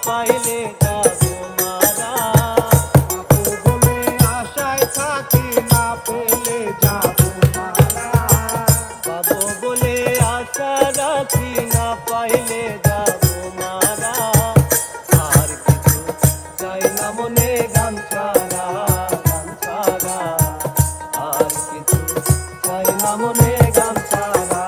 পাইলে যাবো মারা। পাবো বলে আশায় থাকি, না পেলে যাবো মারা। পাবো বলে আশা রাখি, না পাইলে যাবো মারা। আর কিছু চাই না মনে গান ছাড়া, গান ছাড়া। আর কিছু চাই না মনে গান ছাড়া।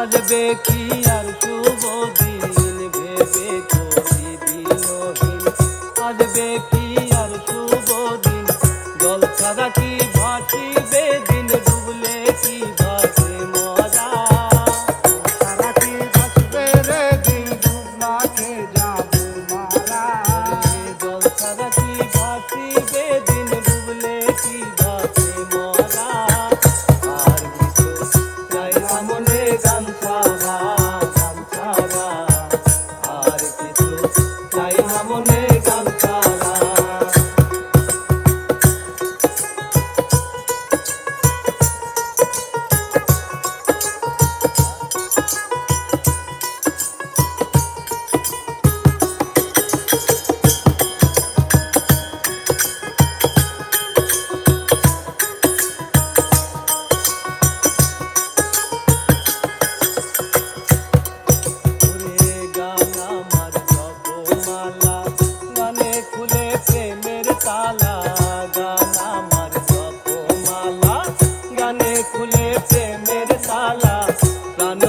আসবে কি আর শুভ দিন, ভেবে করি দিনহীন। আসবে কি আর শুভ দিন, জল ছাড়া কি ভাসিবে দিন, ডুবলে কি ভাসে মরা। তারা কি ভাসবে রে দিন, ডুব না খেয়ে যাবো মারা। জল ছাড়া কি ভাসিবে দিন, ডুবলে কি ভাসে মরা। আর কিছু চাই না মনে গান ছাড়া, গান ছাড়া। আর কিছু চাই না মনে গান ছাড়া। ওরে গান আমার জপমালা, গানে খুলে প্রেমের তালা। গান আমার জপমালা, গানে খুলে প্রেমের তালা। প্রাণ